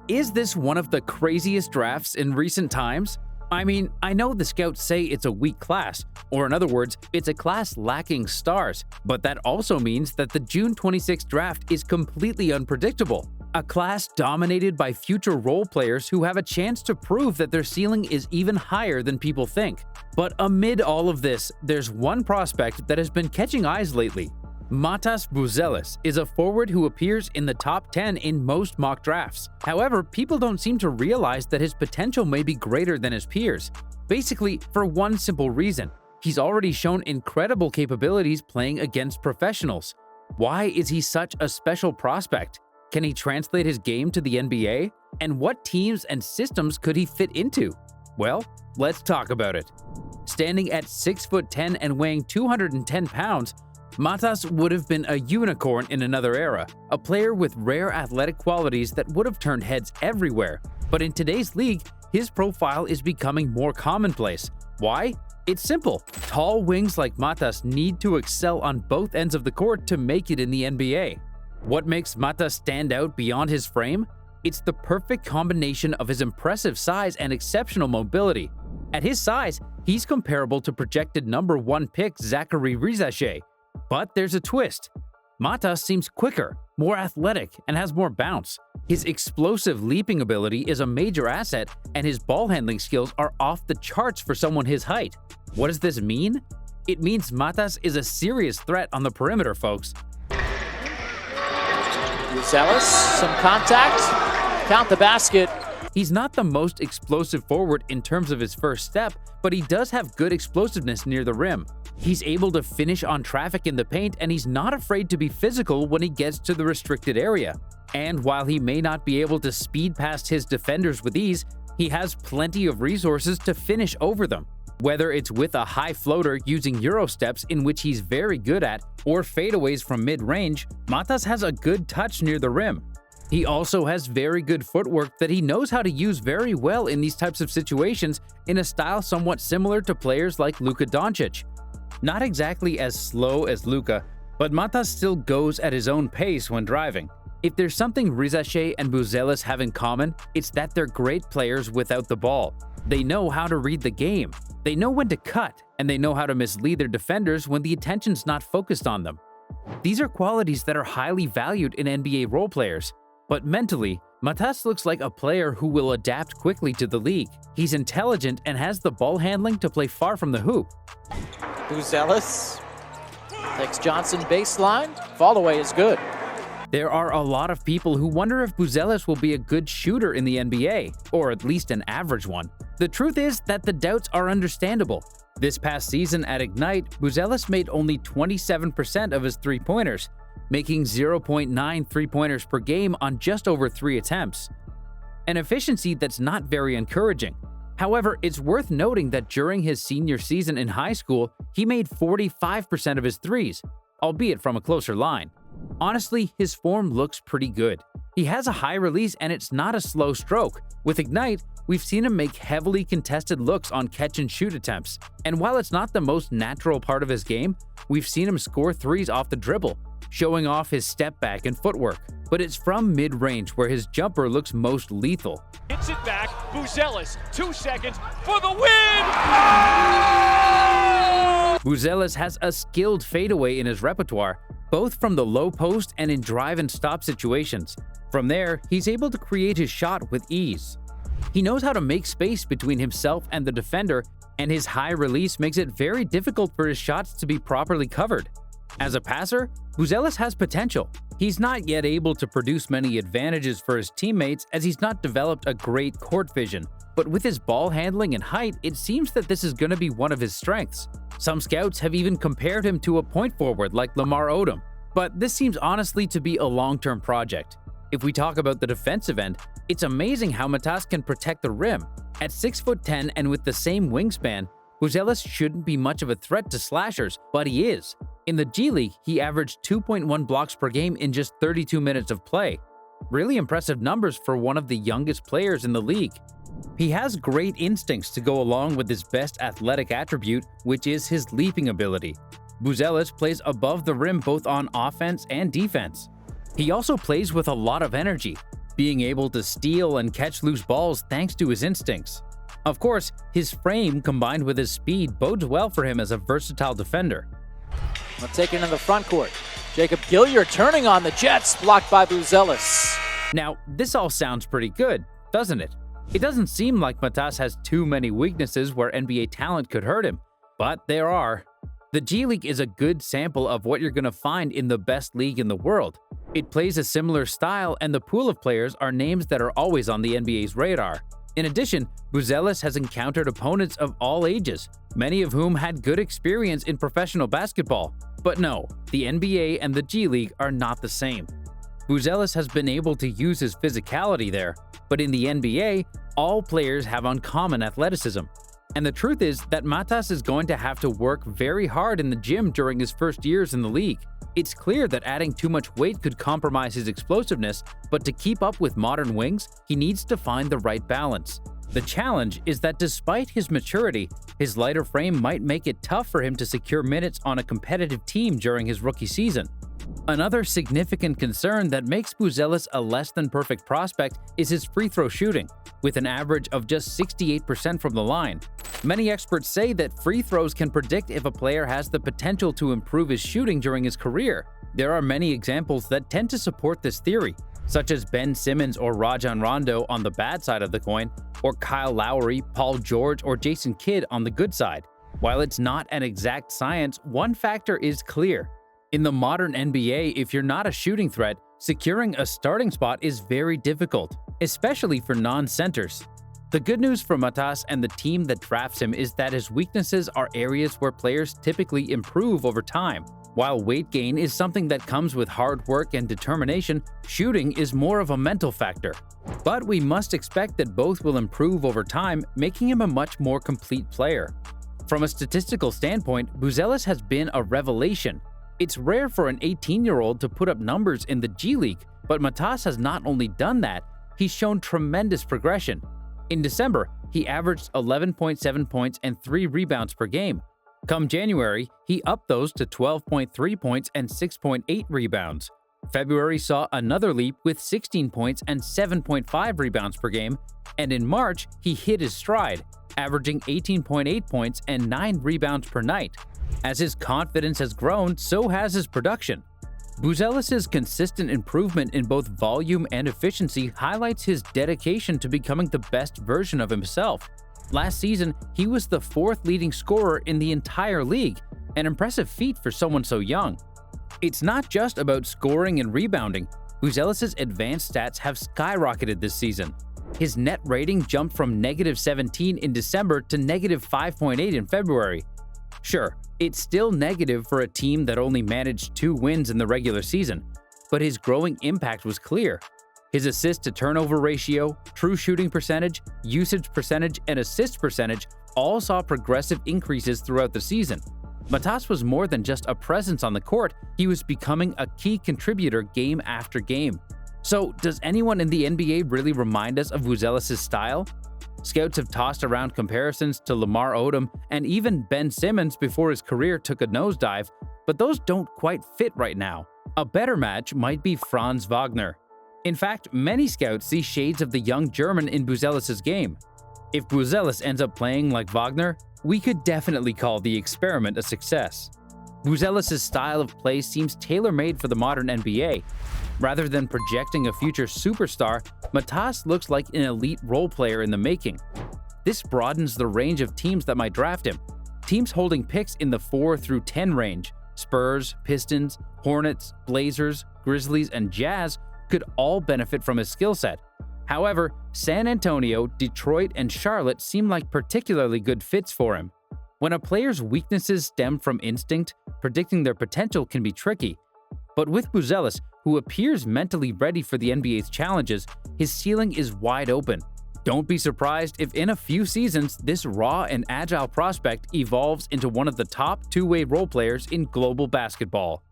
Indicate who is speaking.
Speaker 1: Is this one of the craziest drafts in recent times? I mean, I know the scouts say it's a weak class, or in other words, it's a class lacking stars, but that also means that the June 26 draft is completely unpredictable. A class dominated by future role players who have a chance to prove that their ceiling is even higher than people think. But amid all of this, there's one prospect that has been catching eyes lately. Matas Buzelis is a forward who appears in the top 10 in most mock drafts. However, people don't seem to realize that his potential may be greater than his peers. Basically, for one simple reason. He's already shown incredible capabilities playing against professionals. Why is he such a special prospect? Can he translate his game to the NBA? And what teams and systems could he fit into? Well, let's talk about it. Standing at 6'10" and weighing 210 pounds, Matas would have been a unicorn in another era, a player with rare athletic qualities that would have turned heads everywhere. But in today's league, his profile is becoming more commonplace. Why? It's simple. Tall wings like Matas need to excel on both ends of the court to make it in the NBA. What makes Matas stand out beyond his frame? It's the perfect combination of his impressive size and exceptional mobility. At his size, he's comparable to projected number 1 pick Zachary Rizache. But there's a twist. Matas seems quicker, more athletic, and has more bounce. His explosive leaping ability is a major asset, and his ball handling skills are off the charts for someone his height. What does this mean? It means Matas is a serious threat on the perimeter, folks.
Speaker 2: Buzelis, some contact, count the basket.
Speaker 1: He's not the most explosive forward in terms of his first step, but he does have good explosiveness near the rim. He's able to finish on traffic in the paint, and he's not afraid to be physical when he gets to the restricted area. And while he may not be able to speed past his defenders with ease, he has plenty of resources to finish over them. Whether it's with a high floater using Euro steps, in which he's very good at, or fadeaways from mid-range, Matas has a good touch near the rim. He also has very good footwork that he knows how to use very well in these types of situations, in a style somewhat similar to players like Luka Doncic. Not exactly as slow as Luka, but Matas still goes at his own pace when driving. If there's something Rizache and Buzelis have in common, it's that they're great players without the ball. They know how to read the game. They know when to cut, and they know how to mislead their defenders when the attention's not focused on them. These are qualities that are highly valued in NBA role players. But mentally, Matas looks like a player who will adapt quickly to the league. He's intelligent and has the ball handling to play far from the hoop.
Speaker 2: Buzelis takes Johnson baseline. Fall away is good.
Speaker 1: There are a lot of people who wonder if Buzelis will be a good shooter in the NBA, or at least an average one. The truth is that the doubts are understandable. This past season at Ignite, Buzelis made only 27% of his three-pointers, making 0.9 three-pointers per game on just over 3 attempts. An efficiency that's not very encouraging. However, it's worth noting that during his senior season in high school, he made 45% of his threes, albeit from a closer line. Honestly, his form looks pretty good. He has a high release and it's not a slow stroke. With Ignite, we've seen him make heavily contested looks on catch-and-shoot attempts. And while it's not the most natural part of his game, we've seen him score threes off the dribble, showing off his step back and footwork. But it's from mid-range where his jumper looks most lethal.
Speaker 3: Hits it back, Buzelis, 2 seconds for the win!
Speaker 1: Buzelis has a skilled fadeaway in his repertoire, both from the low post and in drive and stop situations. From there, he's able to create his shot with ease. He knows how to make space between himself and the defender, and his high release makes it very difficult for his shots to be properly covered. As a passer, Buzelis has potential. He's not yet able to produce many advantages for his teammates as he's not developed a great court vision, but with his ball handling and height, it seems that this is going to be one of his strengths. Some scouts have even compared him to a point forward like Lamar Odom, but this seems honestly to be a long-term project. If we talk about the defensive end, it's amazing how Matas can protect the rim. At 6'10" and with the same wingspan, Buzelis shouldn't be much of a threat to slashers, but he is. In the G League, he averaged 2.1 blocks per game in just 32 minutes of play. Really impressive numbers for one of the youngest players in the league. He has great instincts to go along with his best athletic attribute, which is his leaping ability. Buzelis plays above the rim both on offense and defense. He also plays with a lot of energy. being able to steal and catch loose balls thanks to his instincts. Of course, his frame combined with his speed bodes well for him as a versatile defender.
Speaker 2: Well, taken in the front court. Jacob Gilliard turning on the Jets, blocked by Buzelis.
Speaker 1: Now, this all sounds pretty good, doesn't it? It doesn't seem like Matas has too many weaknesses where NBA talent could hurt him, but there are. The G League is a good sample of what you're going to find in the best league in the world. It plays a similar style, and the pool of players are names that are always on the NBA's radar. In addition, Buzelis has encountered opponents of all ages, many of whom had good experience in professional basketball. But no, the NBA and the G League are not the same. Buzelis has been able to use his physicality there, but in the NBA, all players have uncommon athleticism. And the truth is that Matas is going to have to work very hard in the gym during his first years in the league. It's clear that adding too much weight could compromise his explosiveness, but to keep up with modern wings, he needs to find the right balance. The challenge is that despite his maturity, his lighter frame might make it tough for him to secure minutes on a competitive team during his rookie season. Another significant concern that makes Buzelis a less-than-perfect prospect is his free throw shooting, with an average of just 68% from the line. Many experts say that free throws can predict if a player has the potential to improve his shooting during his career. There are many examples that tend to support this theory, such as Ben Simmons or Rajon Rondo on the bad side of the coin, or Kyle Lowry, Paul George, or Jason Kidd on the good side. While it's not an exact science, one factor is clear. In the modern NBA, if you're not a shooting threat, securing a starting spot is very difficult, especially for non-centers. The good news for Matas and the team that drafts him is that his weaknesses are areas where players typically improve over time. While weight gain is something that comes with hard work and determination, shooting is more of a mental factor. But we must expect that both will improve over time, making him a much more complete player. From a statistical standpoint, Buzelis has been a revelation. It's rare for an 18-year-old to put up numbers in the G League, but Matas has not only done that, he's shown tremendous progression. In December, he averaged 11.7 points and 3 rebounds per game. Come January, he upped those to 12.3 points and 6.8 rebounds. February saw another leap with 16 points and 7.5 rebounds per game, and in March, he hit his stride, averaging 18.8 points and 9 rebounds per night. As his confidence has grown, so has his production. Buzelis' consistent improvement in both volume and efficiency highlights his dedication to becoming the best version of himself. Last season, he was the 4th leading scorer in the entire league, an impressive feat for someone so young. It's not just about scoring and rebounding. Buzelis' advanced stats have skyrocketed this season. His net rating jumped from -17 in December to -5.8 in February. Sure, it's still negative for a team that only managed 2 wins in the regular season, but his growing impact was clear. His assist-to-turnover ratio, true shooting percentage, usage percentage, and assist percentage all saw progressive increases throughout the season. Matas was more than just a presence on the court, he was becoming a key contributor game after game. So, does anyone in the NBA really remind us of Buzelis' style? Scouts have tossed around comparisons to Lamar Odom and even Ben Simmons before his career took a nosedive, but those don't quite fit right now. A better match might be Franz Wagner. In fact, many scouts see shades of the young German in Buzelis' game. If Buzelis ends up playing like Wagner, we could definitely call the experiment a success. Buzelis' style of play seems tailor-made for the modern NBA. Rather than projecting a future superstar, Matas looks like an elite role player in the making. This broadens the range of teams that might draft him. Teams holding picks in the 4 through 10 range, Spurs, Pistons, Hornets, Blazers, Grizzlies, and Jazz could all benefit from his skill set. However, San Antonio, Detroit, and Charlotte seem like particularly good fits for him. When a player's weaknesses stem from instinct, predicting their potential can be tricky. But with Buzelis, who appears mentally ready for the NBA's challenges, his ceiling is wide open. Don't be surprised if in a few seasons, this raw and agile prospect evolves into one of the top two-way role players in global basketball.